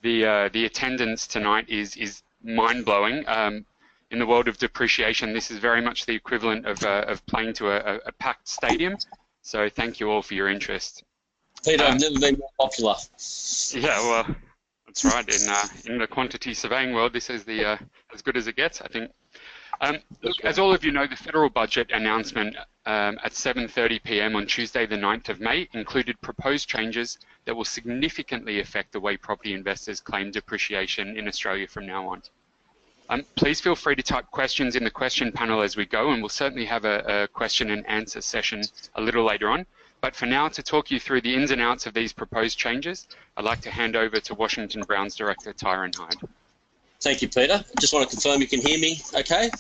The attendance tonight is mind-blowing. In the world of depreciation, this is very much the equivalent of playing to a packed stadium. So thank you all for your interest. Peter, I've never been more popular. Yeah, well, that's right. In the quantity surveying world, this is the as good as it gets, I think. Look, as all of you know, the federal budget announcement at 7:30 p.m. on Tuesday, the 9th of May, included proposed changes that will significantly affect the way property investors claim depreciation in Australia from now on. Please feel free to type questions in the question panel as we go, and we'll certainly have a question and answer session a little later on. But for now, to talk you through the ins and outs of these proposed changes, I'd like to hand over to Washington Brown's Director, Tyron Hyde. Thank you, Peter. I just want to confirm you can hear me okay?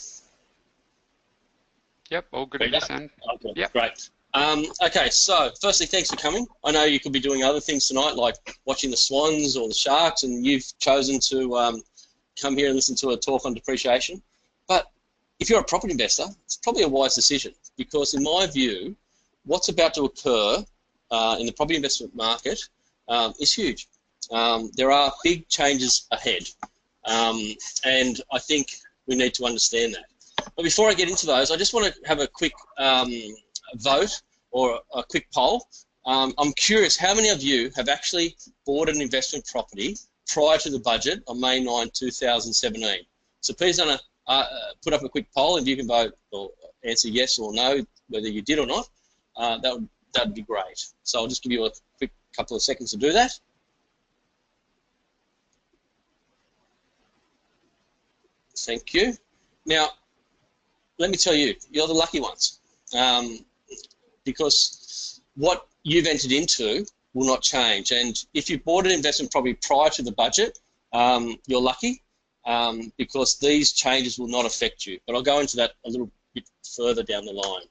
Yep, all good at this end. Okay, yep. Great. Okay, so firstly, thanks for coming. I know you could be doing other things tonight, like watching the Swans or the Sharks, and you've chosen to come here and listen to a talk on depreciation. But if you're a property investor, it's probably a wise decision, because in my view, what's about to occur in the property investment market is huge. There are big changes ahead, and I think we need to understand that. But before I get into those, I just want to have a quick vote or a quick poll. I'm curious, how many of you have actually bought an investment property prior to the budget on May 9, 2017? So please put up a quick poll, if you can vote or answer yes or no, whether you did or not. That would be great. So I'll just give you a quick couple of seconds to do that. Thank you. Now, let me tell you, you're the lucky ones, because what you've entered into will not change. And if you bought an investment property prior to the budget, you're lucky, because these changes will not affect you. But I'll go into that a little bit further down the line.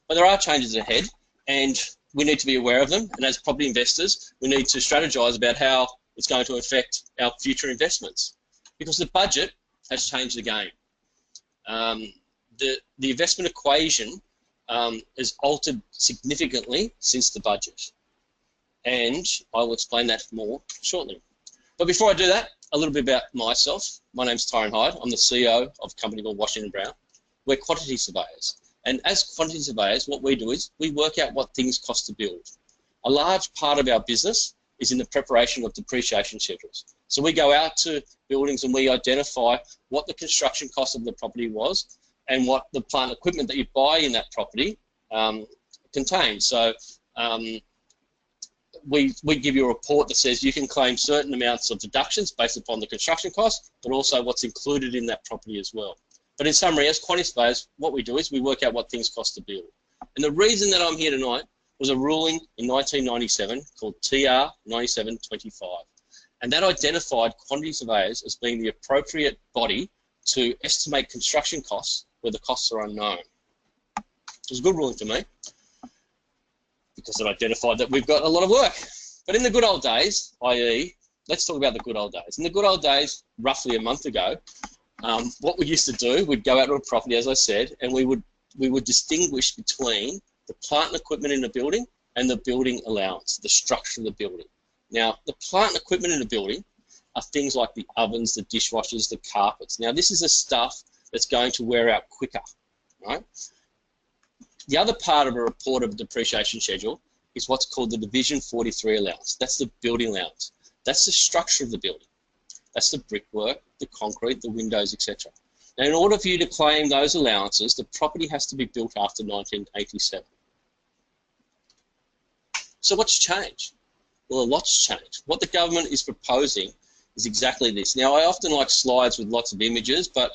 But there are changes ahead, and we need to be aware of them. And as property investors, we need to strategize about how it's going to affect our future investments, because the budget has changed the game. The investment equation has altered significantly since the budget, and I will explain that more shortly. But before I do that, a little bit about myself. My name's Tyron Hyde. I'm the CEO of a company called Washington Brown. We're quantity surveyors, and as quantity surveyors, what we do is we work out what things cost to build. A large part of our business is in the preparation of depreciation schedules. So we go out to buildings and we identify what the construction cost of the property was and what the plant equipment that you buy in that property contains. So we give you a report that says you can claim certain amounts of deductions based upon the construction cost, but also what's included in that property as well. But in summary, as quantity surveyors, what we do is we work out what things cost to build. And the reason that I'm here tonight was a ruling in 1997 called TR 9725. And that identified quantity surveyors as being the appropriate body to estimate construction costs where the costs are unknown. It was a good ruling for me, because it identified that we've got a lot of work. But in the good old days, i.e., let's talk about the good old days. In the good old days, roughly a month ago, what we used to do, we'd go out to a property, as I said, and we would distinguish between the plant and equipment in the building and the building allowance, the structure of the building. Now, the plant and equipment in the building are things like the ovens, the dishwashers, the carpets. Now, this is the stuff that's going to wear out quicker, right? The other part of a report of a depreciation schedule is what's called the Division 43 allowance. That's the building allowance. That's the structure of the building. That's the brickwork, the concrete, the windows, etc. Now, in order for you to claim those allowances, the property has to be built after 1987. So what's changed? Well, a lot's changed. What the government is proposing is exactly this. Now, I often like slides with lots of images, but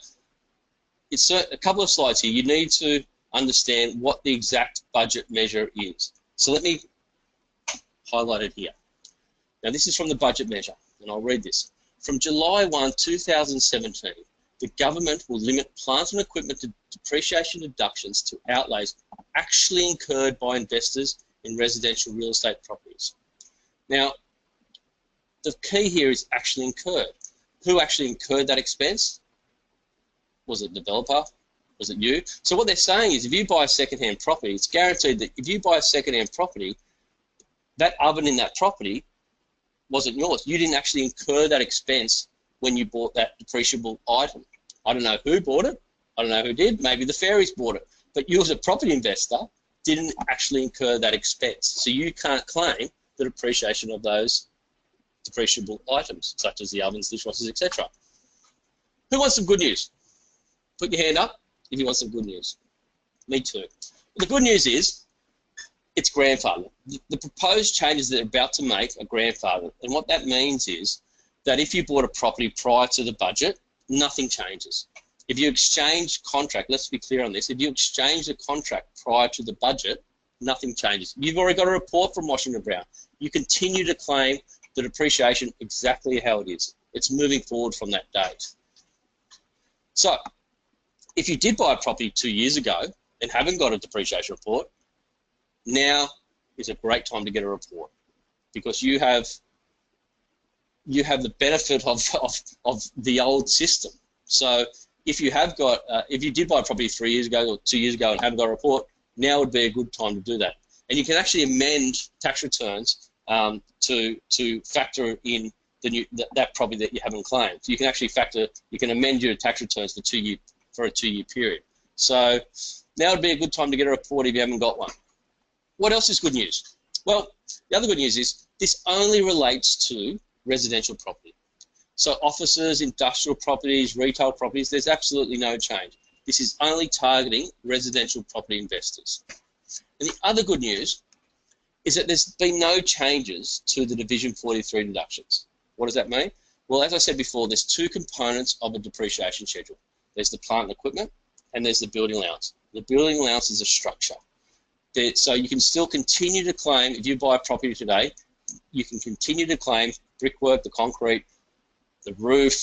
it's a couple of slides here. You need to understand what the exact budget measure is. So let me highlight it here. Now, this is from the budget measure, and I'll read this. From July 1, 2017, the government will limit plant and equipment depreciation deductions to outlays actually incurred by investors in residential real estate properties. Now, the key here is actually incurred. Who actually incurred that expense? Was it the developer? Was it you? So what they're saying is if you buy a second-hand property, it's guaranteed that if you buy a second-hand property, that oven in that property wasn't yours. You didn't actually incur that expense when you bought that depreciable item. I don't know who bought it. I don't know who did. Maybe the fairies bought it. But you as a property investor didn't actually incur that expense. So you can't claim the depreciation of those depreciable items, such as the ovens, dishwashers, etc. Who wants some good news? Put your hand up if you want some good news. Me too. Well, the good news is it's grandfathered. The proposed changes that they're about to make are grandfathered. And what that means is that if you bought a property prior to the budget, nothing changes. If you exchange contract, let's be clear on this, if you exchange the contract prior to the budget, nothing changes. You've already got a report from Washington Brown. You continue to claim the depreciation exactly how it is. It's moving forward from that date. So, if you did buy a property 2 years ago and haven't got a depreciation report, now is a great time to get a report, because you have the benefit of the old system. So if you have got, if you did buy a property 3 years ago or 2 years ago and haven't got a report, now would be a good time to do that. And you can actually amend tax returns to factor in that property that you haven't claimed. So you can actually you can amend your tax returns for a 2 year period. So now would be a good time to get a report if you haven't got one. What else is good news? Well, the other good news is this only relates to residential property. So offices, industrial properties, retail properties, there's absolutely no change. This is only targeting residential property investors. And the other good news is that there's been no changes to the Division 43 deductions. What does that mean? Well, as I said before, there's two components of a depreciation schedule. There's the plant and equipment, and there's the building allowance. The building allowance is a structure. So you can still continue to claim, if you buy a property today, you can continue to claim brickwork, the concrete, the roof,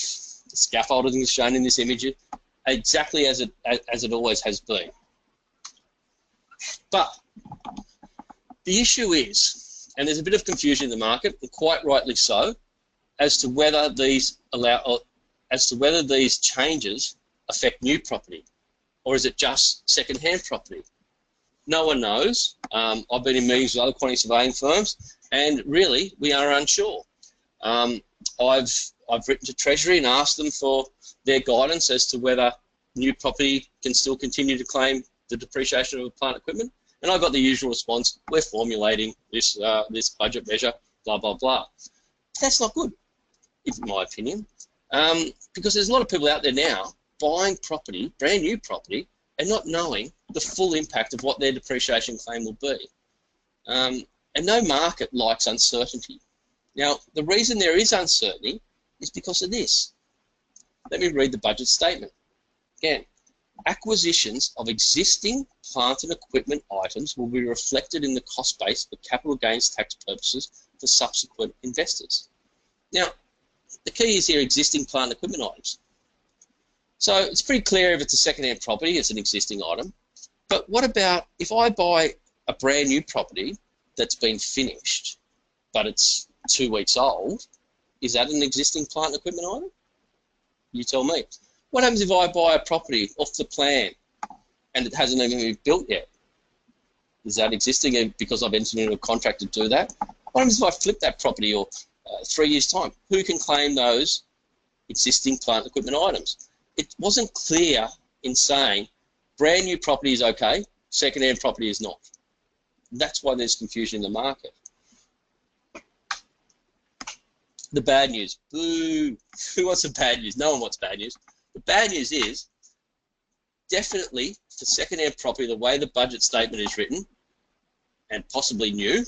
the scaffolding is shown in this image, exactly as it always has been. But the issue is, and there's a bit of confusion in the market, and quite rightly so, as to whether these changes affect new property, or is it just second-hand property? No one knows. I've been in meetings with other quantity surveying firms, and really, we are unsure. I've written to Treasury and asked them for their guidance as to whether new property can still continue to claim the depreciation of plant equipment, and I got the usual response: we're formulating this budget measure, blah blah blah. That's not good, in my opinion, because there's a lot of people out there now buying property, brand new property, and not knowing the full impact of what their depreciation claim will be. And no market likes uncertainty. Now, the reason there is uncertainty is because of this. Let me read the budget statement. Again, acquisitions of existing plant and equipment items will be reflected in the cost base for capital gains tax purposes for subsequent investors. Now, the key is here existing plant and equipment items. So it's pretty clear if it's a second-hand property, it's an existing item. But what about if I buy a brand new property that's been finished, but it's 2 weeks old? Is that an existing plant and equipment item? You tell me. What happens if I buy a property off the plan and it hasn't even been built yet? Is that existing because I've entered into a contract to do that? What happens if I flip that property or 3 years' time? Who can claim those existing plant and equipment items? It wasn't clear in saying brand new property is okay, second-hand property is not. That's why there's confusion in the market. The bad news. Boo! Who wants the bad news? No one wants bad news. The bad news is, definitely for second-hand property, the way the budget statement is written, and possibly new,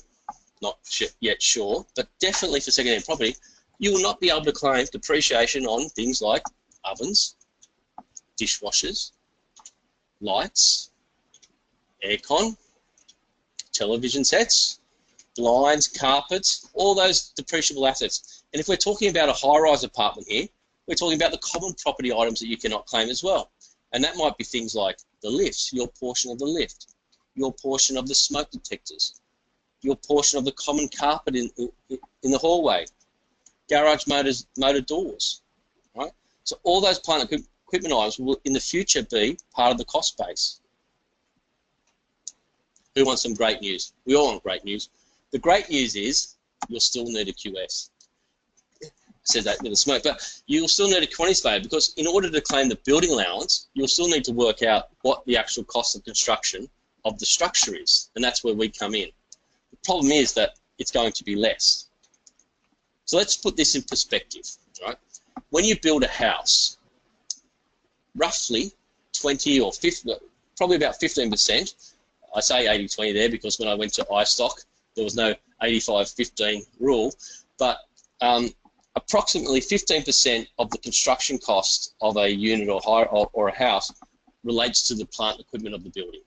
not yet sure, but definitely for second-hand property, you will not be able to claim depreciation on things like ovens, dishwashers, lights, aircon, television sets, blinds, carpets, all those depreciable assets. And if we're talking about a high-rise apartment here, we're talking about the common property items that you cannot claim as well. And that might be things like the lift, your portion of the lift, your portion of the smoke detectors, your portion of the common carpet in the hallway, garage motor doors, right? So all those plant equipment items will in the future be part of the cost base. Who wants some great news? We all want great news. The great news is you'll still need a QS. said that with a smoke, but you'll still need a quantity surveyor, because in order to claim the building allowance, you'll still need to work out what the actual cost of construction of the structure is, and that's where we come in. The problem is that it's going to be less. So let's put this in perspective, right? When you build a house, roughly 20 or 50, probably about 15%, I say 80-20 there because when I went to iStock, there was no 85-15 rule, but approximately 15% of the construction cost of a unit or a house relates to the plant and equipment of the building.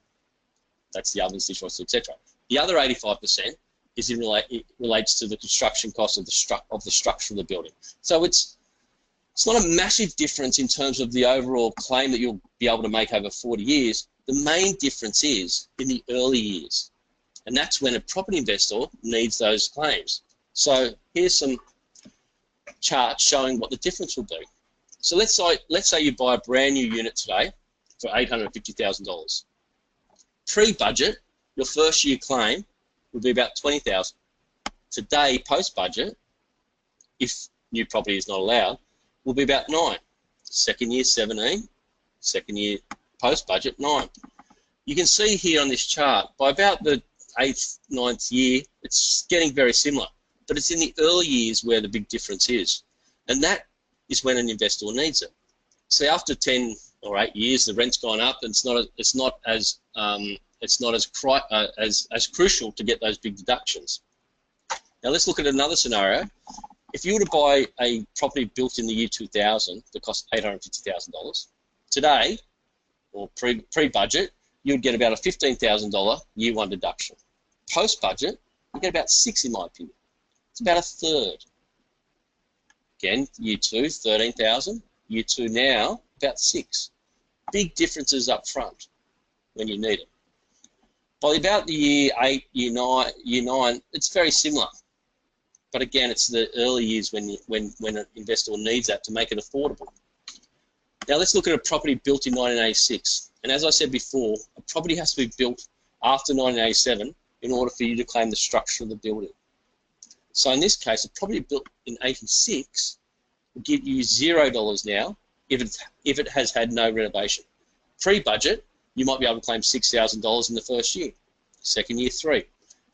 That's the ovens, dishwashers, etc. The other 85% is it relates to the construction cost of the structure of the building. So it's not a massive difference in terms of the overall claim that you'll be able to make over 40 years. The main difference is in the early years, and that's when a property investor needs those claims. So here's some charts showing what the difference will be. So let's say you buy a brand new unit today for $850,000. Pre-budget, your first year claim would be about $20,000. Today, post-budget, if new property is not allowed, will be about $9,000. Second year, $17,000. Second year, post-budget, $9,000. You can see here on this chart, by about the 8th, 9th year, it's getting very similar. But it's in the early years where the big difference is. And that is when an investor needs it. See, after 10 or 8 years, the rent's gone up, and it's not as crucial to get those big deductions. Now let's look at another scenario. If you were to buy a property built in the year 2000 that cost $850,000, today, or pre-budget, you'd get about a $15,000 year one deduction. Post-budget, you get about $6,000 in my opinion. It's about a third. Again, year two, $13,000. Year two now, about $6,000. Big differences up front when you need it. By about the year 8, year 9, it's very similar. But again, it's the early years when an investor needs that to make it affordable. Now let's look at a property built in 1986. And as I said before, a property has to be built after 1987 in order for you to claim the structure of the building. So in this case, a property built in 86 will give you $0 now if it has had no renovation. Pre-budget, you might be able to claim $6,000 in the first year. Second year, $3,000.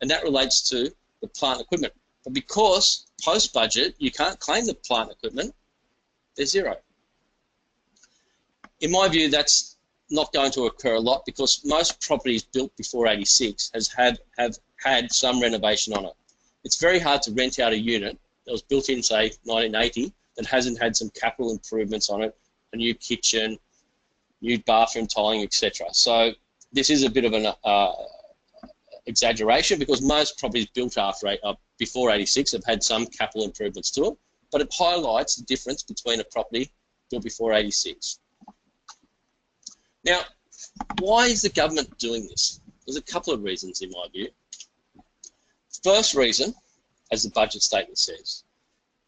And that relates to the plant and equipment. But because post-budget, you can't claim the plant and equipment, there's $0. In my view, that's not going to occur a lot because most properties built before 86 have had some renovation on it. It's very hard to rent out a unit that was built in, say, 1980 that hasn't had some capital improvements on it, a new kitchen, new bathroom tiling, etc. So this is a bit of an exaggeration because most properties built before 86 have had some capital improvements to it, but it highlights the difference between a property built before 86. Now, why is the government doing this? There's a couple of reasons in my view. First reason, as the budget statement says,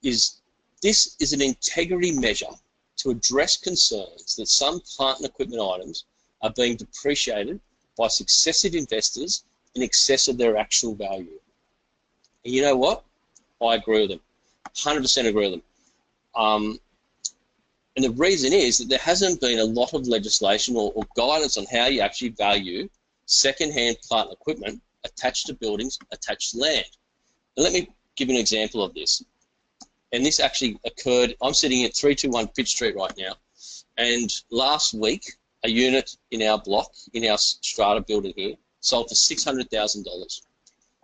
is this is an integrity measure to address concerns that some plant and equipment items are being depreciated by successive investors in excess of their actual value. And you know what? I agree with them. 100% agree with them. And the reason is that there hasn't been a lot of legislation or guidance on how you actually value second-hand plant and equipment attached to buildings, attached to land. And let me give you an example of this. And this actually occurred, I'm sitting at 321 Pitt Street right now, and last week a unit in our block, in our strata building here, sold for $600,000.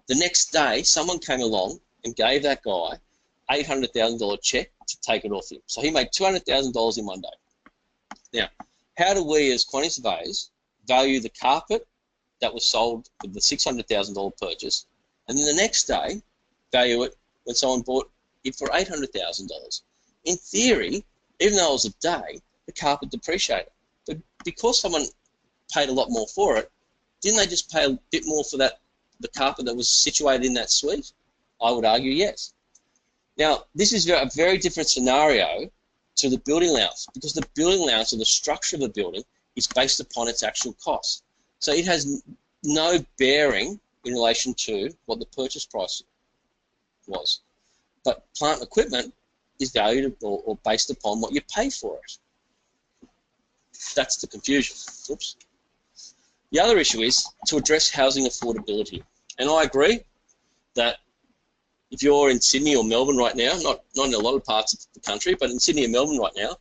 The next day, someone came along and gave that guy $800,000 check to take it off him. So he made $200,000 in one day. Now, how do we as quantity surveyors value the carpet that was sold with the $600,000 purchase, and then the next day value it when someone bought it for $800,000? In theory, even though it was a day, the carpet depreciated. But because someone paid a lot more for it, didn't they just pay a bit more for the carpet that was situated in that suite? I would argue yes. Now, this is a very different scenario to the building allowance, because the building allowance or the structure of the building is based upon its actual cost. So it has no bearing in relation to what the purchase price was. But plant and equipment is valued or based upon what you pay for it. That's the confusion. Oops. The other issue is to address housing affordability. And I agree that if you're in Sydney or Melbourne right now, not in a lot of parts of the country, but in Sydney and Melbourne right now,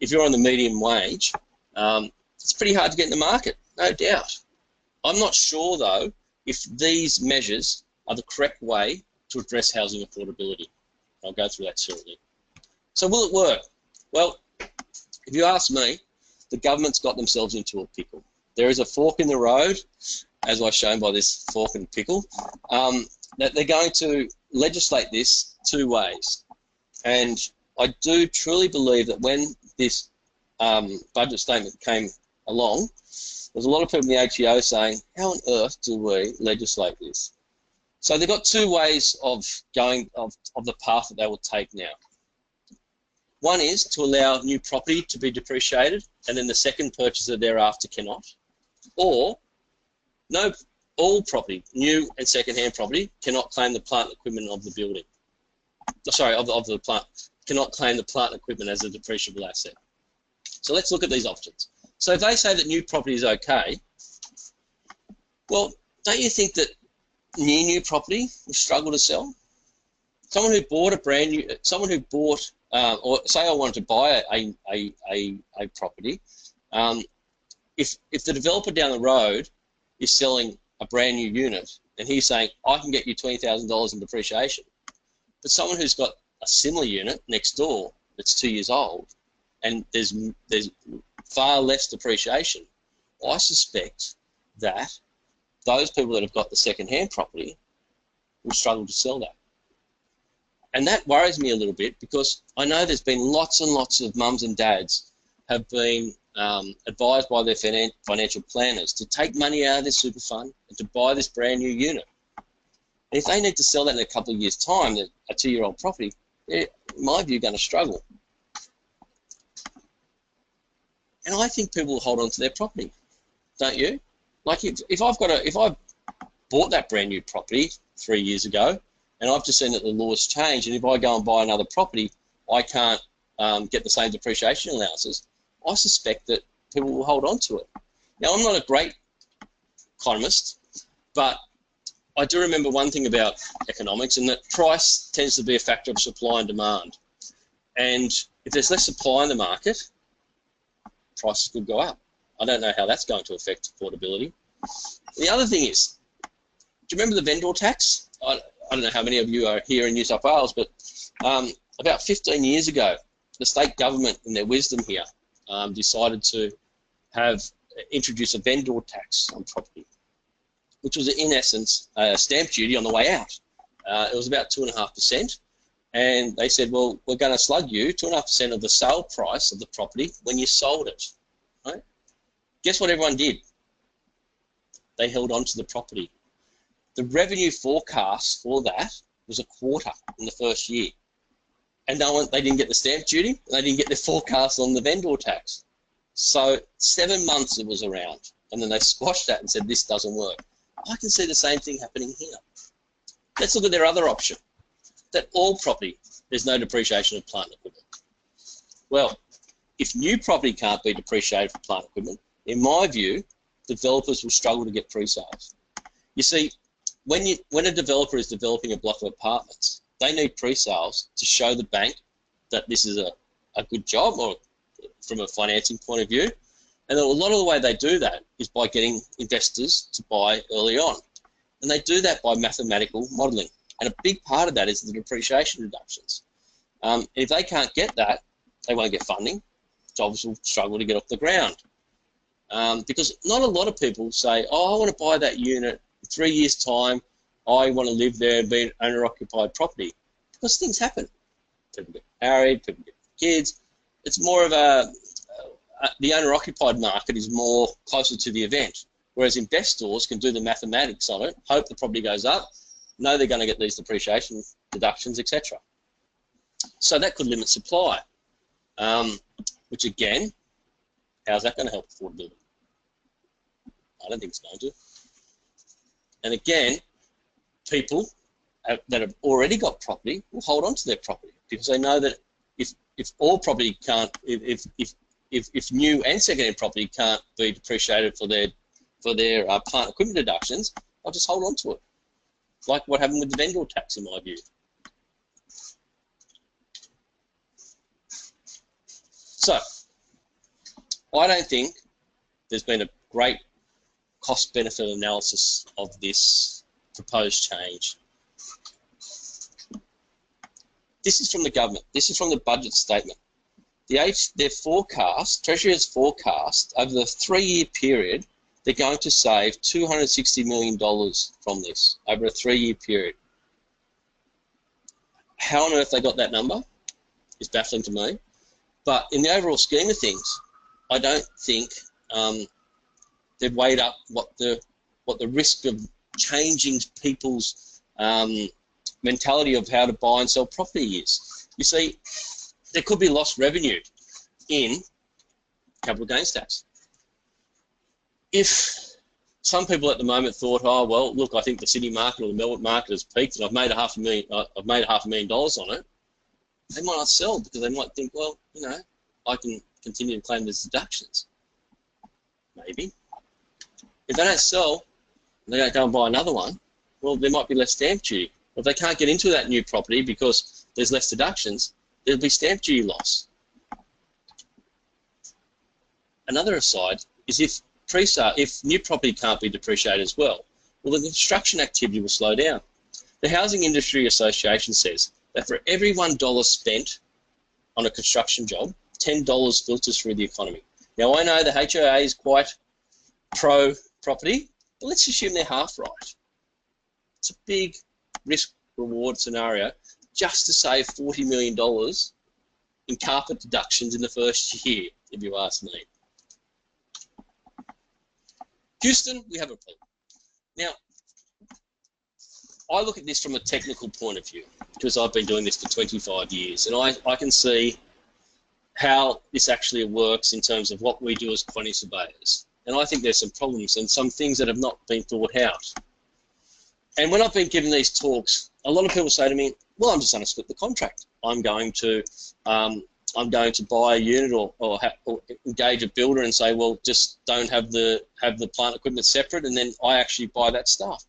if you're on the median wage, it's pretty hard to get in the market, no doubt. I'm not sure, though, if these measures are the correct way to address housing affordability. I'll go through that shortly. So will it work? Well, if you ask me, the government's got themselves into a pickle. There is a fork in the road, as I've shown by this fork and pickle, that they're going to legislate this two ways. And I do truly believe that when this budget statement came along, there's a lot of people in the ATO saying, how on earth do we legislate this? So they've got two ways of going of the path that they will take now. One is to allow new property to be depreciated, and then the second purchaser thereafter cannot. Or no, all property, new and second-hand property, cannot claim the plant and equipment of the building. Sorry, of the plant, cannot claim the plant and equipment as a depreciable asset. So let's look at these options. So if they say that new property is okay, well, don't you think that new property will struggle to sell? Someone who bought a brand new, someone who bought, or say I wanted to buy a property, if the developer down the road is selling a brand new unit and he's saying, I can get you $20,000 in depreciation, but someone who's got a similar unit next door that's 2 years old and there's far less depreciation, I suspect that those people that have got the second-hand property will struggle to sell that. And that worries me a little bit because I know there's been lots and lots of mums and dads have been advised by their financial planners to take money out of their super fund and to buy this brand new unit. And if they need to sell that in a couple of years' time, a 2-year-old property, they're, in my view, going to struggle. And I think people will hold on to their property, don't you? Like if I bought that brand new property 3 years ago, and I've just seen that the law's changed, and if I go and buy another property, I can't get the same depreciation allowances, I suspect that people will hold on to it. Now, I'm not a great economist, but I do remember one thing about economics, and that price tends to be a factor of supply and demand. And if there's less supply in the market, prices could go up. I don't know how that's going to affect affordability. The other thing is, do you remember the vendor tax? I don't know how many of you are here in New South Wales, but about 15 years ago, the state government, in their wisdom here, decided to introduce a vendor tax on property, which was in essence a stamp duty on the way out. It was about 2.5%, and they said, well, we're going to slug you 2.5% of the sale price of the property when you sold it. Right? Guess what everyone did? They held on to the property. The revenue forecast for that was 1/4 in the first year. And they didn't get the stamp duty, they didn't get the forecast on the vendor tax. So 7 months it was around, and then they squashed that and said, this doesn't work. I can see the same thing happening here. Let's look at their other option, that all property, there's no depreciation of plant and equipment. Well, if new property can't be depreciated for plant and equipment, in my view, developers will struggle to get pre-sales. You see, when a developer is developing a block of apartments, they need pre-sales to show the bank that this is a good job, or from a financing point of view. And a lot of the way they do that is by getting investors to buy early on. And they do that by mathematical modelling. And a big part of that is the depreciation reductions. And if they can't get that, they won't get funding. Jobs will struggle to get off the ground. Because not a lot of people say, oh, I want to buy that unit in 3 years' time. I want to live there and be an owner-occupied property. Because things happen. People get married, people get kids. It's more of the owner-occupied market is more closer to the event, whereas investors can do the mathematics on it, hope the property goes up, know they're going to get these depreciation deductions, etc. So that could limit supply, which again, how's that going to help affordability? I don't think it's going to. And again, people that have already got property will hold on to their property because they know that if all property can't, if new and second-hand property can't be depreciated for their plant equipment deductions, I'll just hold on to it, like what happened with the vendor tax, in my view. So, I don't think there's been a great cost-benefit analysis of this proposed change. This is from the government. This is from the budget statement. Their forecast, Treasury has forecast, over the 3-year period, they're going to save $260 million from this over a 3-year period. How on earth they got that number is baffling to me. But in the overall scheme of things, I don't think they've weighed up what the risk of changing people's mentality of how to buy and sell property is. You see, there could be lost revenue in capital gains tax. If some people at the moment thought, oh well, look, I think the Sydney market or the Melbourne market has peaked, and I've made $500,000 on it, they might not sell because they might think, well, you know, I can continue to claim these deductions. Maybe. If they don't sell, and they don't go and buy another one, well, there might be less stamp duty. If they can't get into that new property because there's less deductions, there'll be stamp duty loss. Another aside is if new property can't be depreciated as well, the construction activity will slow down. The Housing Industry Association says that for every $1 spent on a construction job, $10 filters through the economy. Now, I know the HOA is quite pro-property, but let's assume they're half right. It's a big risk-reward scenario just to save $40 million in carpet deductions in the first year, if you ask me. Houston, we have a problem. Now, I look at this from a technical point of view because I've been doing this for 25 years, and I can see how this actually works in terms of what we do as quantity surveyors. And I think there's some problems and some things that have not been thought out. And when I've been giving these talks, a lot of people say to me, well, I'm just going to split the contract. I'm going to buy a unit or engage a builder and say, well, just don't have the plant equipment separate, and then I actually buy that stuff.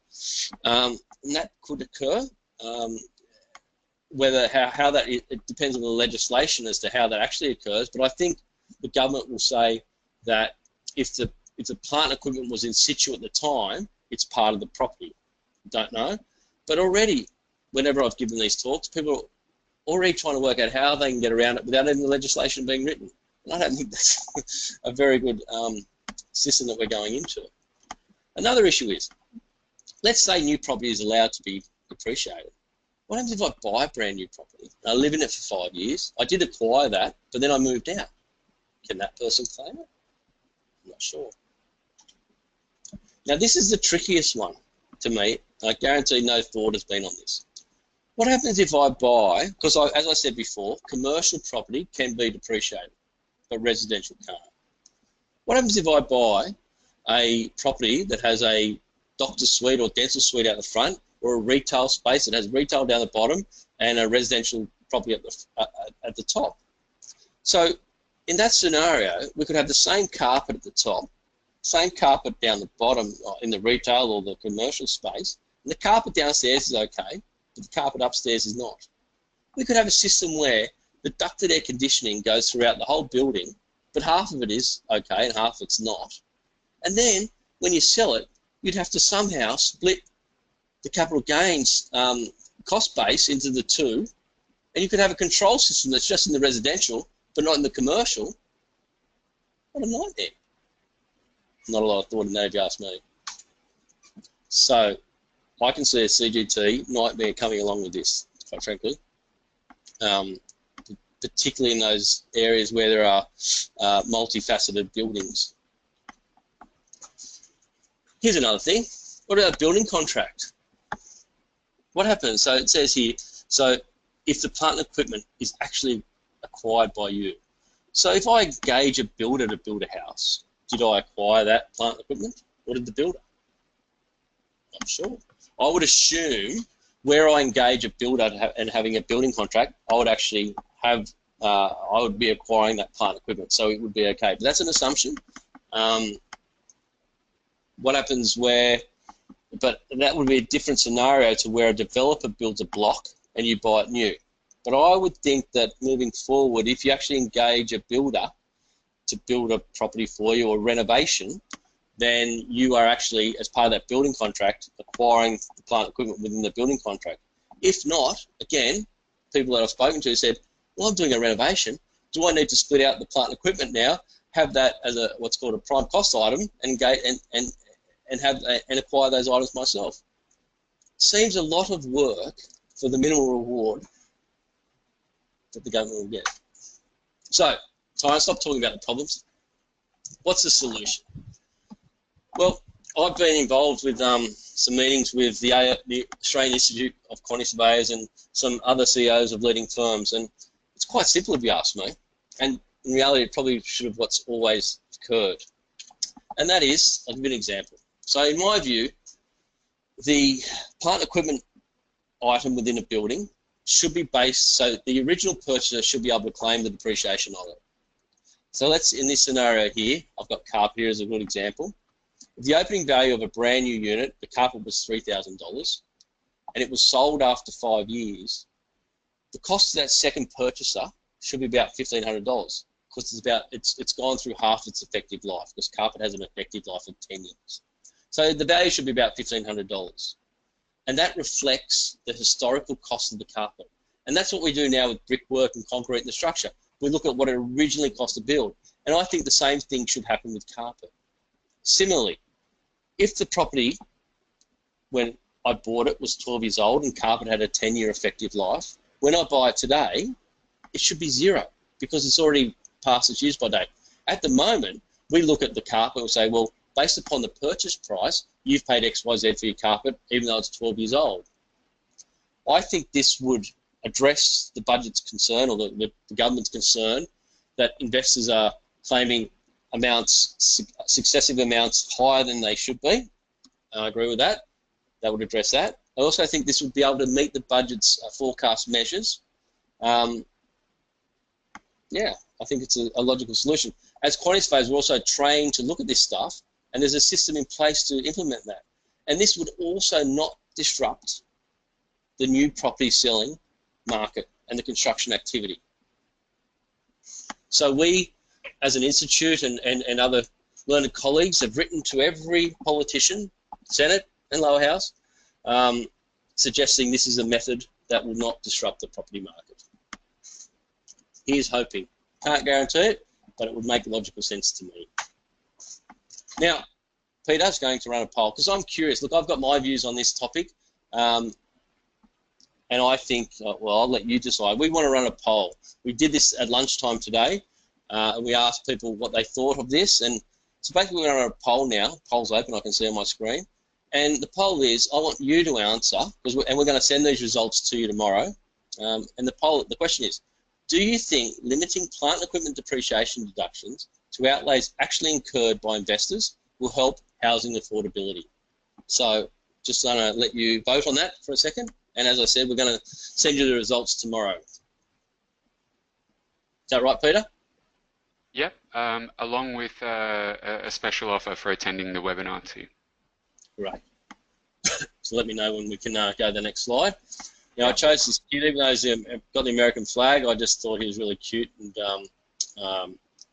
And that could occur. How that it depends on the legislation as to how that actually occurs. But I think the government will say that if the plant equipment was in situ at the time, it's part of the property. Don't know, but already, whenever I've given these talks, people are already trying to work out how they can get around it without even the legislation being written. And I don't think that's a very good system that we're going into. Another issue is, let's say new property is allowed to be depreciated. What happens if I buy a brand new property? I live in it for 5 years. I did acquire that, but then I moved out. Can that person claim it? I'm not sure. Now, this is the trickiest one to me. I guarantee no thought has been on this. What happens if I buy, because as I said before, commercial property can be depreciated, but residential can't. What happens if I buy a property that has a doctor's suite or dental suite out the front, or a retail space that has retail down the bottom and a residential property at the top? So in that scenario, we could have the same carpet at the top, same carpet down the bottom in the retail or the commercial space, and the carpet downstairs is okay, but the carpet upstairs is not. We could have a system where the ducted air conditioning goes throughout the whole building, but half of it is okay and half of it's not. And then when you sell it, you'd have to somehow split the capital gains cost base into the two, and you could have a control system that's just in the residential but not in the commercial. What a nightmare. Not a lot of thought in there if you ask me. So I can see a CGT nightmare coming along with this, quite frankly, particularly in those areas where there are multifaceted buildings. Here's another thing. What about building contract? What happens? So it says here, so if the plant and equipment is actually acquired by you. So if I engage a builder to build a house, did I acquire that plant and equipment, or did the builder? Not sure. I would assume where I engage a builder and having a building contract, I would actually have I would be acquiring that plant equipment, so it would be okay. But that's an assumption. What happens where, but that would be a different scenario to where a developer builds a block and you buy it new. But I would think that moving forward, if you actually engage a builder to build a property for you or renovation, then you are actually, as part of that building contract, acquiring the plant equipment within the building contract. If not, again, people that I've spoken to said, well, I'm doing a renovation. Do I need to split out the plant equipment now, have that as a what's called a prime cost item, and acquire those items myself? Seems a lot of work for the minimal reward that the government will get. So I stop talking about the problems. What's the solution? Well, I've been involved with some meetings with the Australian Institute of Quantity Surveyors and some other CEOs of leading firms, and it's quite simple if you ask me. And in reality, it probably should have what's always occurred. And that is, I'll give you an example. So in my view, the plant equipment item within a building should be based, so the original purchaser should be able to claim the depreciation on it. So let's, in this scenario here, I've got carpet here as a good example. If the opening value of a brand new unit, the carpet was $3,000, and it was sold after 5 years, the cost of that second purchaser should be about $1,500, because it's gone through half its effective life, because carpet has an effective life of 10 years. So the value should be about $1,500. And that reflects the historical cost of the carpet. And that's what we do now with brickwork and concrete in the structure. We look at what it originally cost to build. And I think the same thing should happen with carpet. Similarly, if the property, when I bought it, was 12 years old and carpet had a 10-year effective life, when I buy it today, it should be zero, because it's already past its use-by date. At the moment, we look at the carpet and say, well, based upon the purchase price, you've paid X, Y, Z for your carpet, even though it's 12 years old. I think this would address the budget's concern, or the government's concern, that investors are claiming amounts, successive amounts higher than they should be. I agree with that. That would address that. I also think this would be able to meet the budget's forecast measures. Yeah, I think it's a logical solution. As quantity surveyors, we're also trained to look at this stuff, and there's a system in place to implement that. And this would also not disrupt the new property selling market and the construction activity. So we, as an institute and other learned colleagues, have written to every politician, Senate and lower house, suggesting this is a method that will not disrupt the property market. Here's hoping. Can't guarantee it, but it would make logical sense to me. Now, Peter's going to run a poll, because I'm curious. Look, I've got my views on this topic, and I think, well, I'll let you decide. We want to run a poll. We did this at lunchtime today, and we asked people what they thought of this. And so basically we're going to run a poll now. The poll's open, I can see on my screen. And the poll is, I want you to answer, and we're going to send these results to you tomorrow. And the question is, do you think limiting plant and equipment depreciation deductions to outlays actually incurred by investors will help housing affordability? So just going to let you vote on that for a second. And as I said, we're going to send you the results tomorrow. Is that right, Peter? Yep, along with a special offer for attending the webinar too. Great. So let me know when we can go to the next slide. Now, I chose this kid, even though he's got the American flag. I just thought he was really cute, and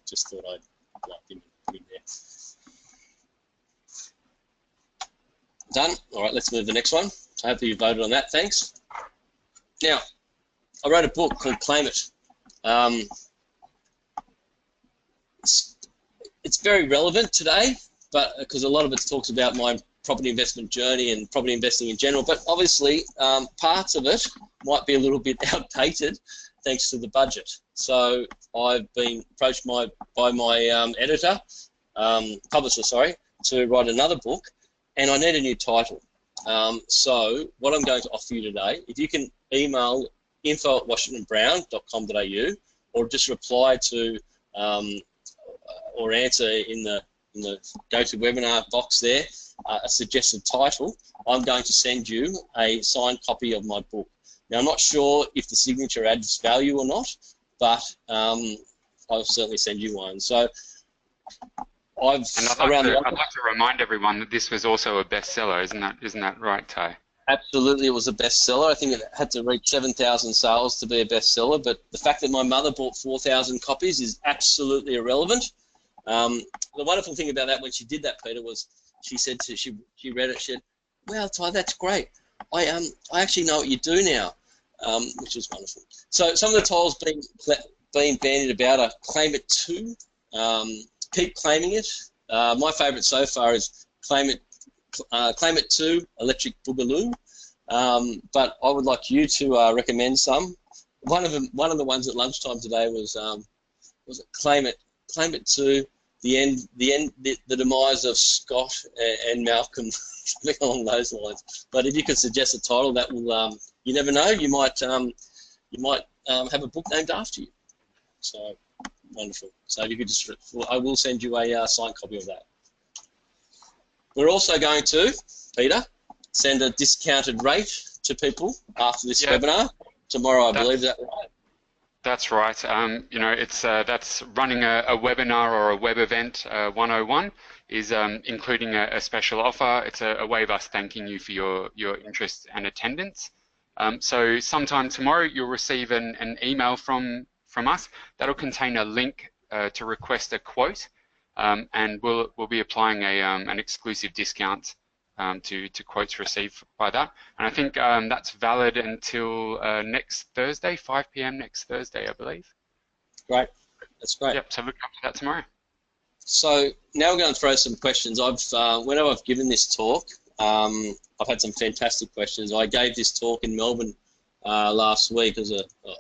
just thought I'd like him to put him there. Done. All right, let's move to the next one. So hopefully you voted on that. Thanks. Now, I wrote a book called Claim It. It's very relevant today, but because a lot of it talks about my property investment journey and property investing in general, but obviously parts of it might be a little bit outdated thanks to the budget. So I've been approached by my editor, publisher, sorry, to write another book, and I need a new title. So what I'm going to offer you today, if you can email info@washingtonbrown.com.au, or just reply to or answer in the GoToWebinar box there a suggested title, I'm going to send you a signed copy of my book. Now, I'm not sure if the signature adds value or not, but I'll certainly send you one. So And I'd like to remind everyone that this was also a bestseller, isn't that right, Ty? Absolutely, it was a bestseller. I think it had to reach 7,000 sales to be a bestseller, but the fact that my mother bought 4,000 copies is absolutely irrelevant. The wonderful thing about that when she did that, Peter, was she said she read it, she said, "Wow, Ty, that's great. I actually know what you do now," which was wonderful. So some of the titles being bandied about are Claim It 2, Keep Claiming It. My favourite so far is Claim It 2, Electric Boogaloo. But I would like you to recommend some. One of the ones at lunchtime today was it Claim It 2, the demise of Scott and Malcolm, something along those lines. But if you could suggest a title, that will you never know, you might have a book named after you. So wonderful. So if you could just, I will send you a signed copy of that. We're also going to, Peter, send a discounted rate to people after this webinar tomorrow. I believe that right. That's right. You know, it's that's running a webinar or a web event 101 is including a special offer. It's a way of us thanking you for your interest and attendance. So sometime tomorrow you'll receive an email from us that'll contain a link to request a quote, and we'll be applying an exclusive discount to quotes received by that. And I think that's valid until next Thursday, 5 p.m. next Thursday, I believe. Great, that's great. Yep. So look up for that tomorrow. So now we're going to throw some questions. Whenever I've given this talk, I've had some fantastic questions. I gave this talk in Melbourne last week as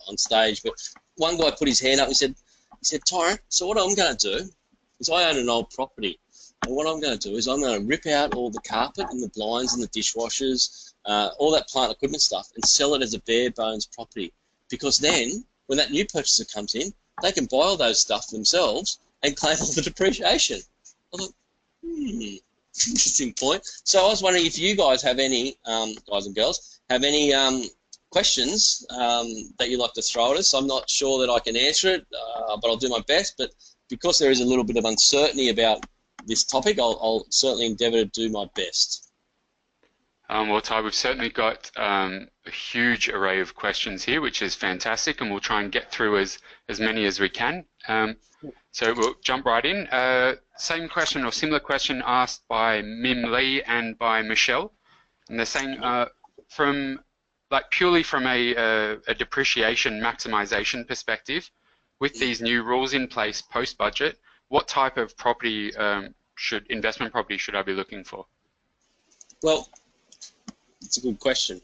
on stage, but one guy put his hand up and he said, "Tyron, so what I'm going to do is I own an old property, and what I'm going to do is I'm going to rip out all the carpet and the blinds and the dishwashers, all that plant equipment stuff, and sell it as a bare bones property, because then when that new purchaser comes in, they can buy all those stuff themselves and claim all the depreciation." I thought, interesting point. So I was wondering if you guys have any, guys and girls, have any questions that you'd like to throw at us. I'm not sure that I can answer it, but I'll do my best. But because there is a little bit of uncertainty about this topic, I'll certainly endeavour to do my best. Well, Ty, we've certainly got a huge array of questions here, which is fantastic, and we'll try and get through as many as we can. So we'll jump right in. Same question or similar question asked by Mim Lee and by Michelle, and they're saying purely from a depreciation maximization perspective, with these new rules in place post-budget, what type of property investment property should I be looking for? Well, it's a good question.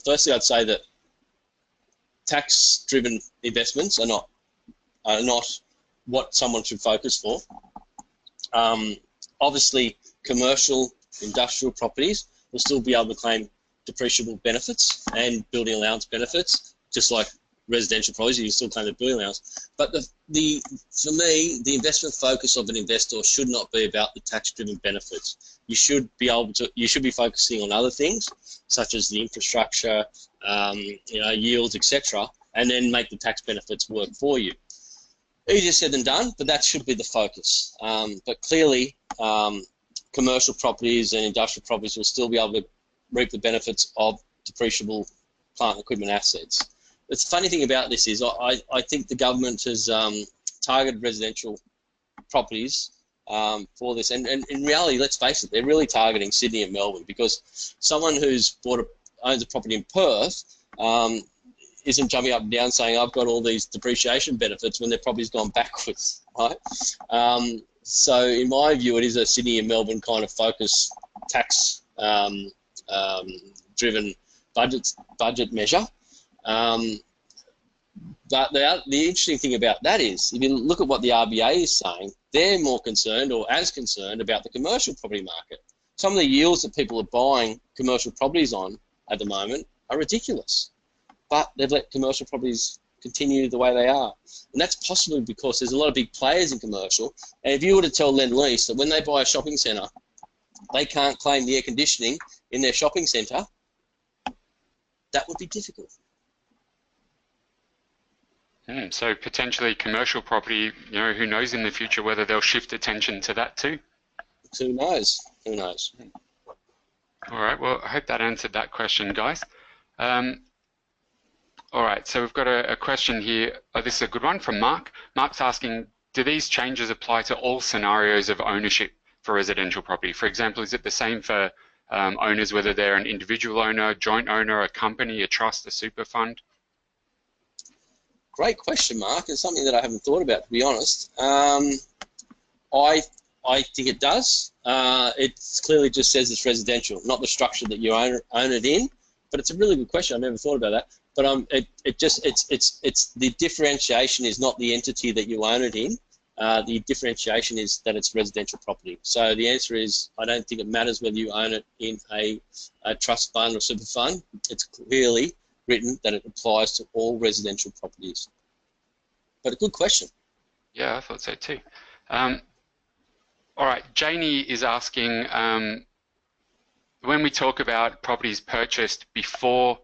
Firstly, I'd say that tax-driven investments are not what someone should focus for. Obviously, commercial, industrial properties will still be able to claim depreciable benefits and building allowance benefits, just like residential properties, you still claim the building allowance. But for me, the investment focus of an investor should not be about the tax-driven benefits. You should be focusing on other things, such as the infrastructure, yields, etc., and then make the tax benefits work for you. Easier said than done, but that should be the focus. But clearly, commercial properties and industrial properties will still be able to reap the benefits of depreciable plant and equipment assets. The funny thing about this is I think the government has targeted residential properties for this, and in reality, let's face it, they're really targeting Sydney and Melbourne, because someone who's owns a property in Perth isn't jumping up and down saying, "I've got all these depreciation benefits," when their property's gone backwards, right? So in my view, it is a Sydney and Melbourne kind of focus, tax driven budget measure. But the interesting thing about that is, if you look at what the RBA is saying, they're more concerned, or as concerned, about the commercial property market. Some of the yields that people are buying commercial properties on at the moment are ridiculous, but they've let commercial properties continue the way they are. And that's possibly because there's a lot of big players in commercial, and if you were to tell Lend-Lease that when they buy a shopping centre, they can't claim the air conditioning in their shopping centre, that would be difficult. So potentially commercial property, you know, who knows in the future whether they'll shift attention to that too. Who knows? Who knows? All right, well, I hope that answered that question, guys. All right, so we've got a question here. Oh, this is a good one from Mark. Mark's asking, do these changes apply to all scenarios of ownership for residential property? For example, is it the same for owners, whether they're an individual owner, joint owner, a company, a trust, a super fund? Great question, Mark. It's something that I haven't thought about, to be honest. I think it does. It clearly just says it's residential, not the structure that you own it in. But it's a really good question. I've never thought about that. But it's the differentiation is not the entity that you own it in. The differentiation is that it's residential property. So the answer is I don't think it matters whether you own it in a trust fund or super fund. It's clearly written that it applies to all residential properties. But a good question. Yeah, I thought so too. All right, Janie is asking, when we talk about properties purchased before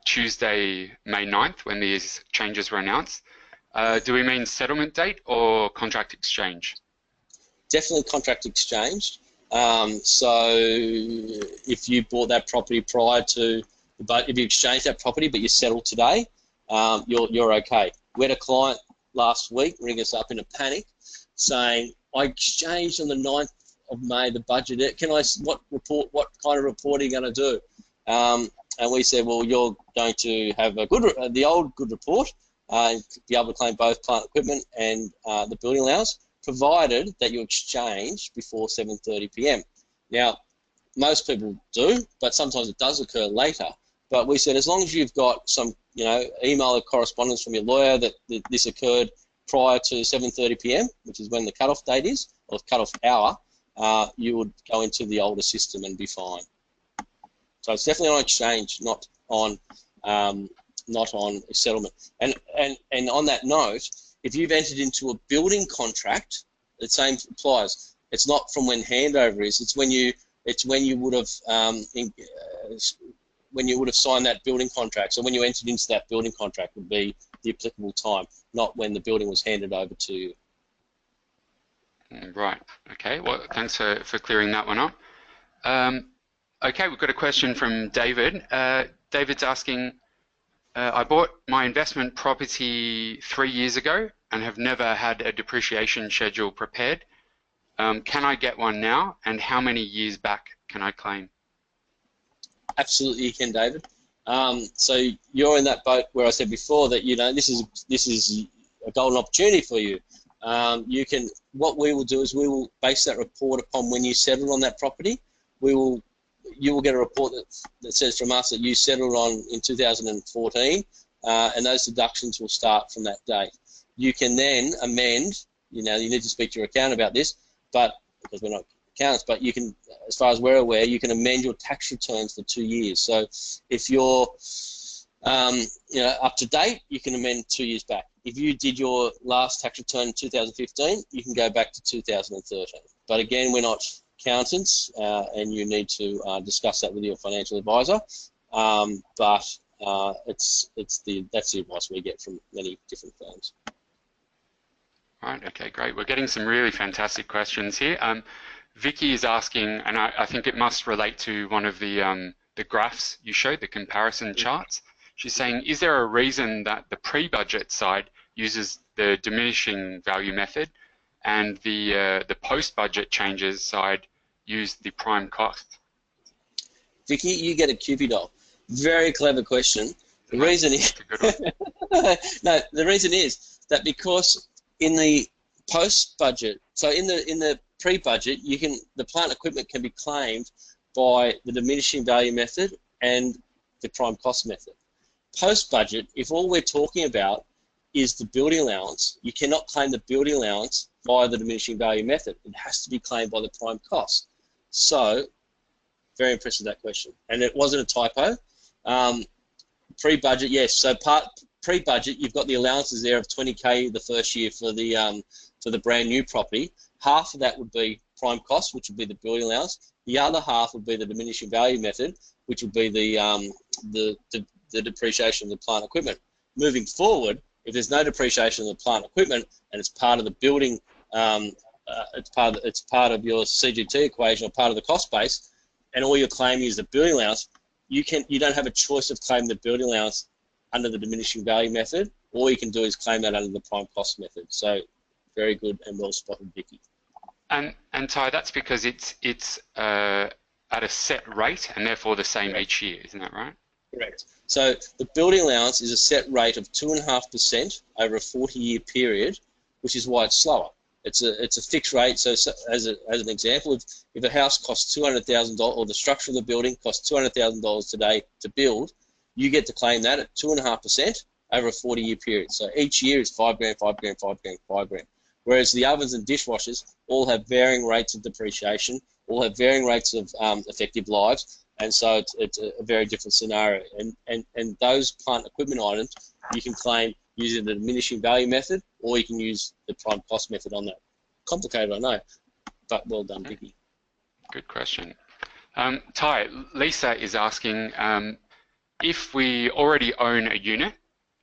Tuesday, May 9th, when these changes were announced, do we mean settlement date or contract exchange? Definitely contract exchange. So if you bought that property prior to, but if you exchanged that property but you settled today, you're okay. We had a client last week ring us up in a panic saying, I exchanged on the 9th of May the budget. What kind of report are you going to do? And we said, well, you're going to have the old good report, and be able to claim both plant equipment and the building allowance, provided that you exchange before 7:30 p.m. Now, most people do, but sometimes it does occur later. But we said, as long as you've got some, email or correspondence from your lawyer that this occurred prior to 7:30 p.m., which is when the cut-off date is, or cut-off hour, you would go into the older system and be fine. So it's definitely on exchange, not on settlement. And on that note, if you've entered into a building contract, the same applies. It's not from when handover is. It's when you would have signed that building contract. So when you entered into that building contract would be the applicable time, not when the building was handed over to you. Right. Okay. Well, thanks for clearing that one up. Okay, we've got a question from David. David's asking, I bought my investment property 3 years ago and have never had a depreciation schedule prepared. Can I get one now, and how many years back can I claim? Absolutely, you can, David. So you're in that boat where I said before that this is a golden opportunity for you. What we will do is we will base that report upon when you settled on that property. You will get a report that says from us that you settled on in 2014, and those deductions will start from that date. You can then amend. You need to speak to your accountant about this, but because we're not accountants, but you can, as far as we're aware, you can amend your tax returns for 2 years. So if you're up to date, you can amend 2 years back. If you did your last tax return in 2015, you can go back to 2013. But again, we're not accountants, and you need to discuss that with your financial advisor. That's the advice we get from many different firms. Right. Okay. Great. We're getting some really fantastic questions here. Vicky is asking, and I think it must relate to one of the graphs you showed, the comparison charts. She's saying, is there a reason that the pre-budget side uses the diminishing value method and the post-budget changes side use the prime cost? Vicky, you get a Cupid doll. Very clever question. The reason is no. The reason is that because in the post-budget, so in the pre-budget, the plant equipment can be claimed by the diminishing value method and the prime cost method. Post-budget, if all we're talking about is the building allowance, you cannot claim the building allowance via the diminishing value method. It has to be claimed by the prime cost. So, very impressed with that question. And it wasn't a typo. Pre-budget, yes. So pre-budget, you've got the allowances there of 20K the first year for the brand new property. Half of that would be prime cost, which would be the building allowance. The other half would be the diminishing value method, which would be the depreciation of the plant equipment. Moving forward, If there's no depreciation of the plant equipment and it's part of the building, it's part of your CGT equation or part of the cost base, and all you're claiming is the building allowance, you don't have a choice of claiming the building allowance under the diminishing value method. All you can do is claim that under the prime cost method. So very good and well spotted, Vicky. And Ty, that's because it's at a set rate and therefore the same each year, isn't that right? Correct. So the building allowance is a set rate of 2.5% over a 40-year period, which is why it's slower. It's a fixed rate. So as an example, if a house costs $200,000, or the structure of the building costs $200,000 today to build, you get to claim that at 2.5% over a 40-year period. So each year is $5 grand, $5 grand, $5 grand, $5 grand. Whereas the ovens and dishwashers all have varying rates of depreciation, all have varying rates of effective lives, and so it's a very different scenario. And those plant equipment items you can claim using the diminishing value method, or you can use the prime cost method on that. Complicated, I know, but well done, Vicky. Good question. Ty, Lisa is asking, if we already own a unit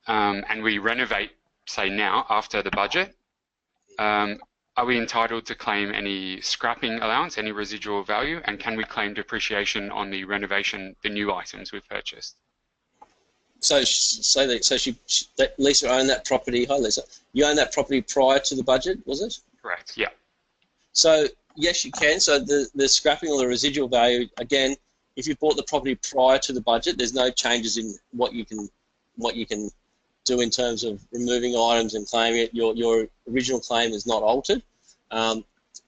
and we renovate, say now, after the budget, are we entitled to claim any scrapping allowance, any residual value, and can we claim depreciation on the renovation, the new items we've purchased? So Lisa owned that property. Hi, Lisa. You owned that property prior to the budget, was it? Correct. Yeah. So yes, you can. So the scrapping or the residual value, again, if you bought the property prior to the budget, there's no changes in what you can do in terms of removing items and claiming it. Your original claim is not altered.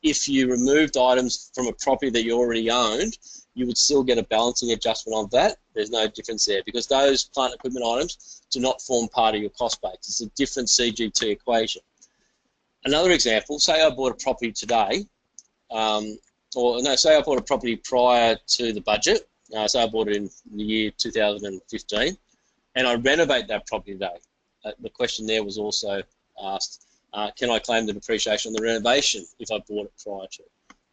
If you removed items from a property that you already owned, you would still get a balancing adjustment on that. There's no difference there because those plant equipment items do not form part of your cost base. It's a different CGT equation. Another example, say I bought a property today, say I bought a property prior to the budget. Say I bought it in the year 2015, and I renovate that property today. The question there was also asked, can I claim the depreciation on the renovation if I bought it prior to?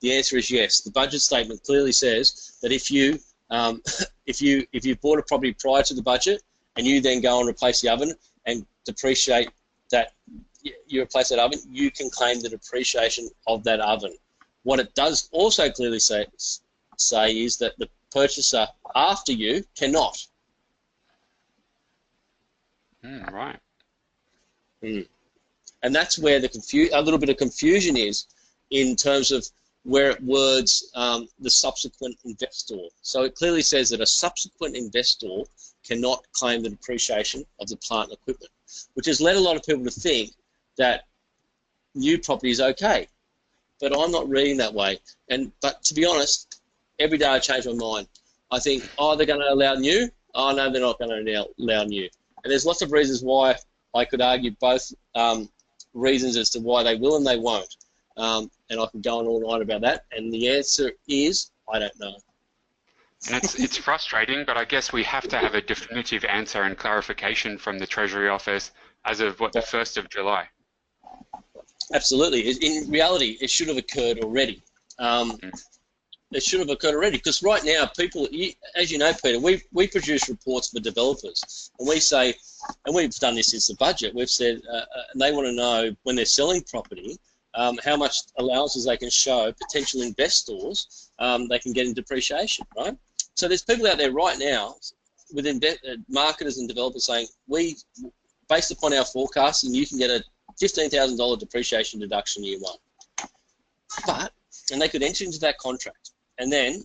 The answer is yes. The budget statement clearly says that if you bought a property prior to the budget and you then go and replace the oven and depreciate that, you replace that oven, you can claim the depreciation of that oven. What it does also clearly say is that the purchaser after you cannot. Right. And that's where a little bit of confusion is in terms of where it words the subsequent investor. So it clearly says that a subsequent investor cannot claim the depreciation of the plant and equipment, which has led a lot of people to think that new property is okay. But I'm not reading that way. But to be honest, every day I change my mind. I think, oh, they're going to allow new. Oh, no, they're not going to allow new. And there's lots of reasons why I could argue both reasons as to why they will and they won't. And I can go on all night about that. And the answer is, I don't know. And it's frustrating, but I guess we have to have a definitive answer and clarification from the Treasury Office as of, what, the 1st of July? Absolutely. In reality, it should have occurred already. It should have occurred already because right now, people, as you know, Peter, we produce reports for developers, and we say, and we've done this since the budget, we've said, and they want to know when they're selling property, how much allowances they can show potential investors they can get in depreciation, right? So there's people out there right now with marketers and developers saying, based upon our forecasting, you can get a $15,000 depreciation deduction year one. And they could enter into that contract. And then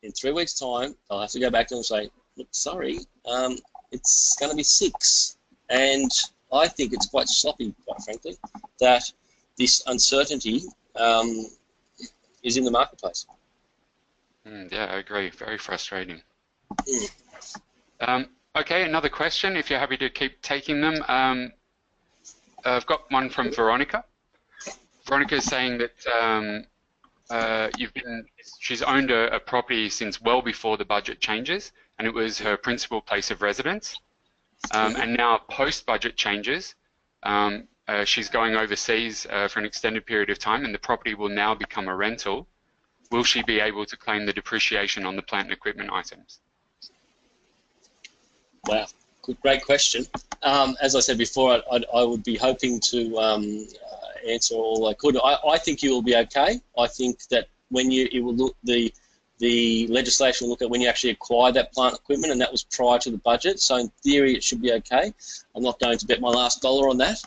in 3 weeks' time, I'll have to go back to them and say, look, sorry, it's going to be 6. And I think it's quite sloppy, quite frankly, that this uncertainty is in the marketplace. Yeah, I agree. Very frustrating. Okay, another question, if you're happy to keep taking them. I've got one from Veronica. Veronica is saying that she's owned a property since well before the budget changes, and it was her principal place of residence. And now post-budget changes, she's going overseas for an extended period of time, and the property will now become a rental. Will she be able to claim the depreciation on the plant and equipment items? Wow, great question. As I said before, I would be hoping to answer all I could. I think you will be okay. I think that when it will look, the legislation will look at when you actually acquire that plant equipment, and that was prior to the budget. So in theory, it should be okay. I'm not going to bet my last dollar on that,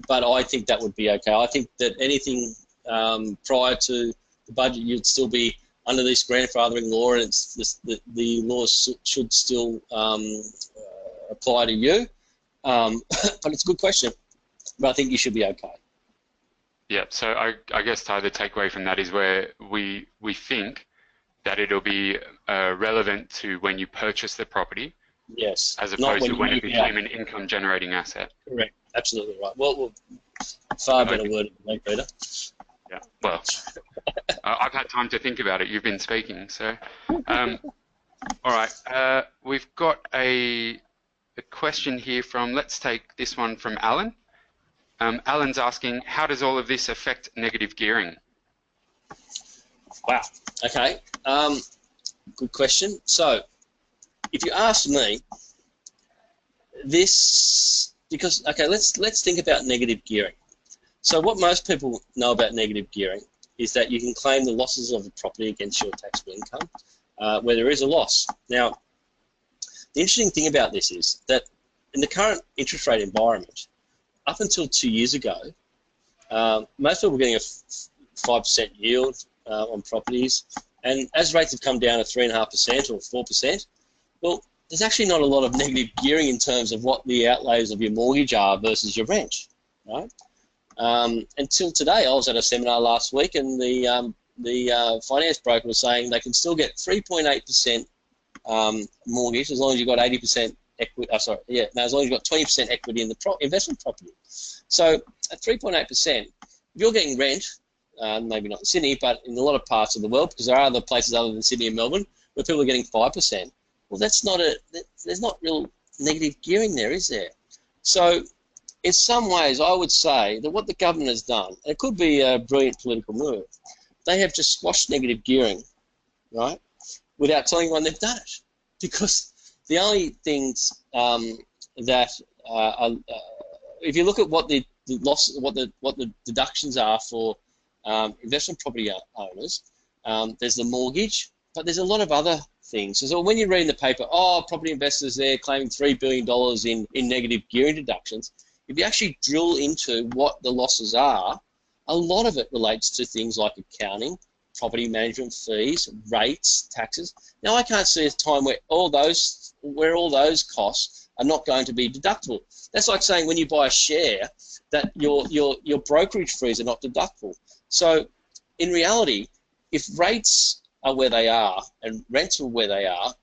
but I think that would be okay. I think that anything prior to the budget, you'd still be under this grandfathering law, and the laws should still apply to you. But it's a good question. But I think you should be okay. Yeah, so I guess, Ty, the takeaway from that is where we think that it'll be relevant to when you purchase the property, yes, as opposed to when it became an income-generating asset. Correct, absolutely right. Well far better worded than me, Peter. Yeah, well, I've had time to think about it. You've been speaking, so. All right, we've got a question here from, let's take this one from Alan. Alan's asking, how does all of this affect negative gearing? Wow. Okay. Good question. So, if you ask me, let's think about negative gearing. So, what most people know about negative gearing is that you can claim the losses of the property against your taxable income where there is a loss. Now, the interesting thing about this is that in the current interest rate environment, up until 2 years ago, most people were getting a 5% yield on properties, and as rates have come down to 3.5% or 4%, well, there's actually not a lot of negative gearing in terms of what the outlays of your mortgage are versus your rent, right? Until today, I was at a seminar last week, and the finance broker was saying they can still get 3.8% mortgage as long as you've got 80% equity. As long as you've got 20% equity in the investment property. So at 3.8%, if you're getting rent, maybe not in Sydney, but in a lot of parts of the world, because there are other places other than Sydney and Melbourne where people are getting 5%. Well, there's not real negative gearing there, is there? So in some ways, I would say that what the government has done, and it could be a brilliant political move, they have just squashed negative gearing, right, without telling anyone they've done it. Because the only things that if you look at what the deductions are for investment property owners, there's the mortgage, but there's a lot of other things. So when you read in the paper, oh, property investors there claiming $3 billion in negative gearing deductions, if you actually drill into what the losses are, a lot of it relates to things like accounting, property management fees, rates, taxes. Now, I can't see a time where all those costs are not going to be deductible. That's like saying when you buy a share that your brokerage fees are not deductible. So in reality, if rates are where they are and rents are where they are,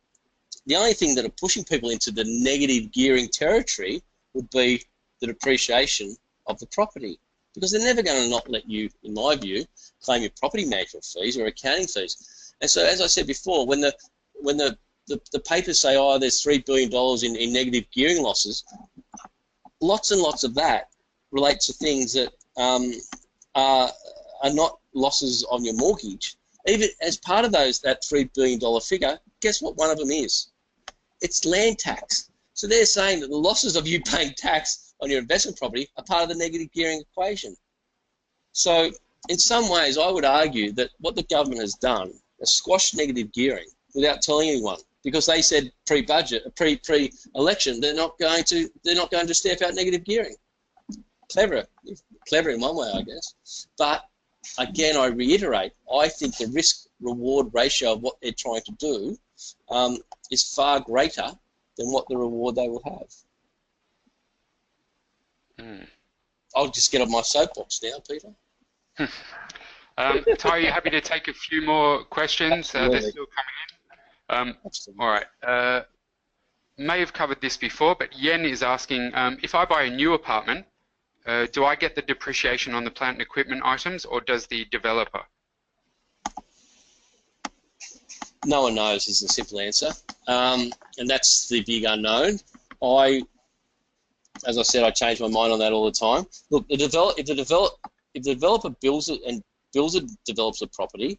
the only thing that are pushing people into the negative gearing territory would be the depreciation of the property, because they're never going to not let you, in my view, claim your property management fees or accounting fees. And so, as I said before, when the papers say, oh, there's $3 billion in negative gearing losses, lots and lots of that relates to things that are not losses on your mortgage. Even as part of that $3 billion figure, guess what one of them is? It's land tax. So they're saying that the losses of you paying tax on your investment property are part of the negative gearing equation. So in some ways, I would argue that what the government has done is squashed negative gearing without telling anyone, because they said pre-budget, pre-election, they're not going to step out negative gearing. Clever in one way, I guess. But again, I reiterate, I think the risk-reward ratio of what they're trying to do is far greater than what the reward they will have. I'll just get on my soapbox now, Peter. Ty, are you happy to take a few more questions? They're still coming in. All right. May have covered this before, but Yen is asking, if I buy a new apartment, do I get the depreciation on the plant and equipment items, or does the developer? No one knows is the simple answer, and that's the big unknown. As I said, I change my mind on that all the time. Look, if the developer builds it and develops a property,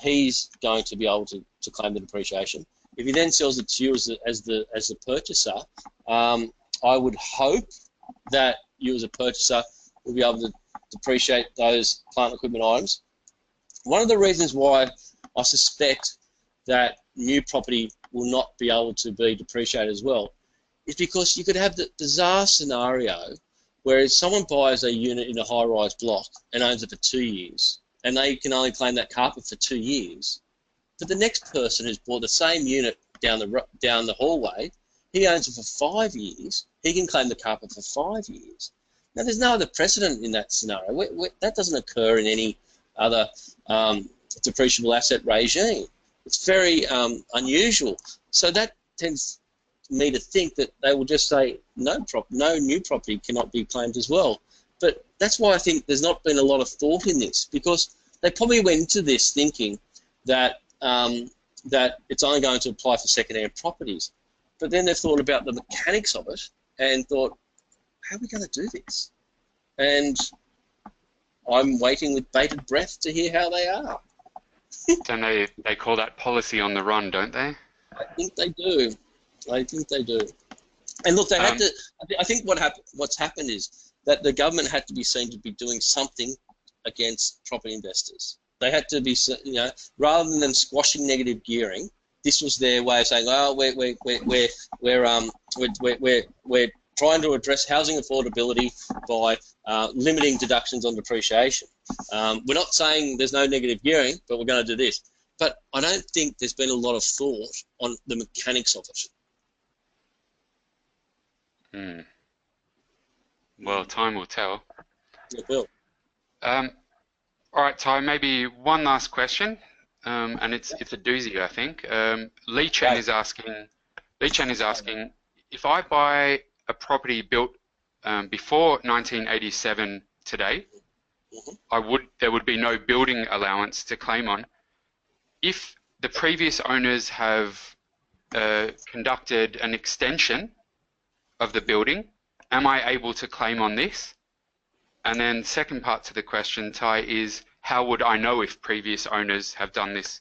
he's going to be able to claim the depreciation. If he then sells it to you as the purchaser, I would hope that you as a purchaser will be able to depreciate those plant and equipment items. One of the reasons why I suspect that new property will not be able to be depreciated as well is because you could have the bizarre scenario where someone buys a unit in a high-rise block and owns it for 2 years, and they can only claim that carpet for 2 years. But the next person who's bought the same unit down the hallway, he owns it for 5 years. He can claim the carpet for 5 years. Now, there's no other precedent in that scenario. That doesn't occur in any other depreciable asset regime. It's very unusual. So that tends me to think that they will just say no new property cannot be claimed as well. But that's why I think there's not been a lot of thought in this, because they probably went into this thinking that that it's only going to apply for second-hand properties. But then they've thought about the mechanics of it and thought, how are we going to do this? And I'm waiting with bated breath to hear how they are. Don't they call that policy on the run, don't they? I think they do. I think they do. And look, they had to. I think what's happened is that the government had to be seen to be doing something against property investors. They had to be, you know, rather than them squashing negative gearing, this was their way of saying, "Oh, we're trying to address housing affordability by limiting deductions on depreciation." We're not saying there's no negative gearing, but we're going to do this. But I don't think there's been a lot of thought on the mechanics of it. Well, time will tell. It will. All right, Ty, maybe one last question, and it's a doozy, I think. Lee Chen is asking, if I buy a property built before 1987 today, there would be no building allowance to claim on. If the previous owners have conducted an extension of the building, am I able to claim on this? And then second part to the question, Ty, is how would I know if previous owners have done this?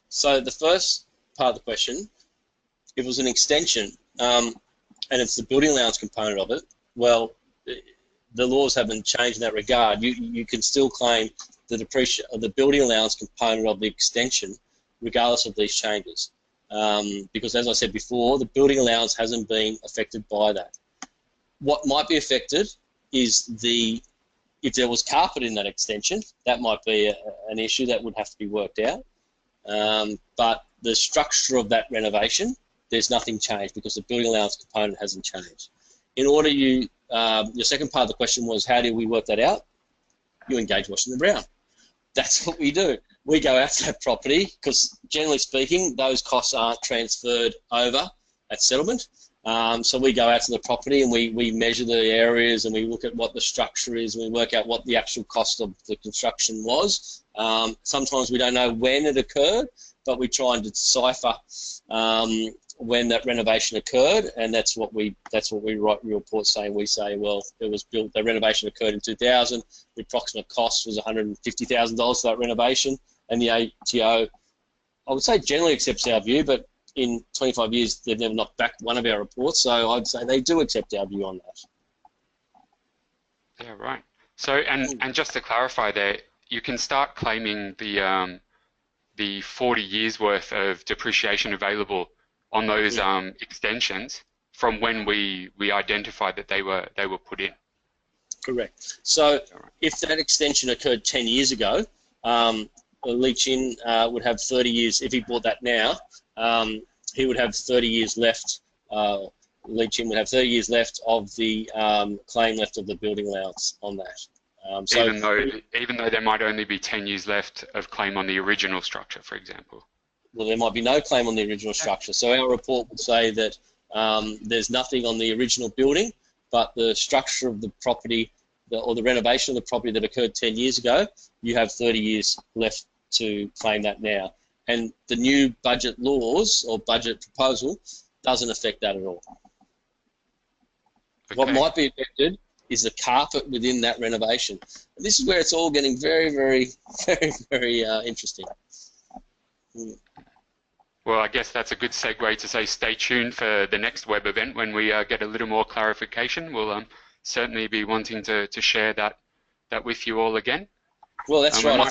So the first part of the question, if it was an extension and it's the building allowance component of it, well, the laws haven't changed in that regard. You can still claim the building allowance component of the extension regardless of these changes. Because as I said before, the building allowance hasn't been affected by that. What might be affected is if there was carpet in that extension, that might be an issue that would have to be worked out. But the structure of that renovation, there's nothing changed because the building allowance component hasn't changed. In order your second part of the question was, how do we work that out? You engage Washington Brown. That's what we do. We go out to that property because, generally speaking, those costs aren't transferred over at settlement. So we go out to the property and we measure the areas and we look at what the structure is and we work out what the actual cost of the construction was. Sometimes we don't know when it occurred, but we try and decipher when that renovation occurred, and that's what we write reports saying. We say, well, it was built. The renovation occurred in 2000. The approximate cost was $150,000 for that renovation, and the ATO, I would say, generally accepts our view, but in 25 years, they've never knocked back one of our reports, so I'd say they do accept our view on that. Yeah, right. So, and just to clarify there, you can start claiming the 40 years worth of depreciation available on those extensions from when we identified that they were put in. Correct. So, if that extension occurred 10 years ago, Lee Chin would have 30 years. If he bought that now, he would have 30 years left. Lee Chin would have 30 years left of the claim left of the building allowance on that. So even though there might only be 10 years left of claim on the original structure, for example. Well, there might be no claim on the original structure. So our report would say that there's nothing on the original building, but the structure of the property or the renovation of the property that occurred 10 years ago, you have 30 years left to claim that now. And the new budget laws or budget proposal doesn't affect that at all. Okay. What might be affected is the carpet within that renovation. And this is where it's all getting very, very, very, very interesting. Well, I guess that's a good segue to say stay tuned for the next web event when we get a little more clarification. We'll certainly be wanting to share that with you all again. Well, that's right. I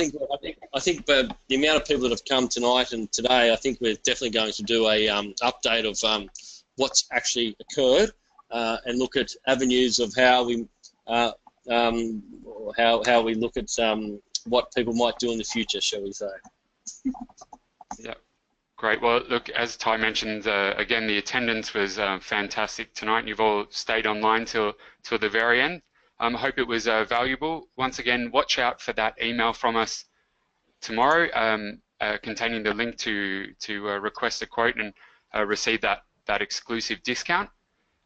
think the amount of people that have come tonight and today, I think we're definitely going to do a update of what's actually occurred and look at avenues of how we how we look at what people might do in the future, shall we say? Yeah. Great. Well, look, as Ty mentioned, again, the attendance was fantastic tonight, and you've all stayed online till the very end. I hope it was valuable. Once again, watch out for that email from us tomorrow containing the link to request a quote and receive that exclusive discount.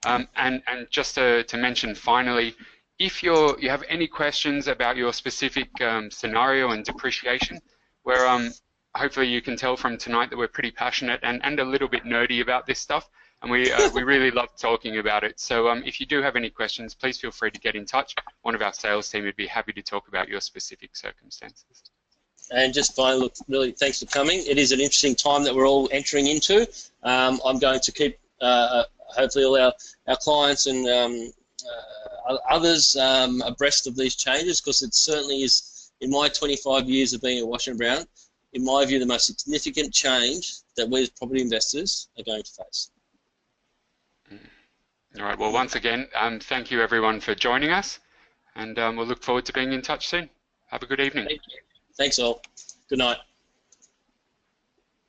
And just to mention finally, if you have any questions about your specific scenario and depreciation, where hopefully you can tell from tonight that we're pretty passionate and a little bit nerdy about this stuff, and we really love talking about it. So if you do have any questions, please feel free to get in touch. One of our sales team would be happy to talk about your specific circumstances. And just finally, look, really thanks for coming. It is an interesting time that we're all entering into. I'm going to keep hopefully all our clients and others abreast of these changes, because it certainly is, in my 25 years of being at Washington Brown, in my view, the most significant change that we as property investors are going to face. All right, well, once again, thank you everyone for joining us, and we'll look forward to being in touch soon. Have a good evening. Thank you. Thanks all. Good night.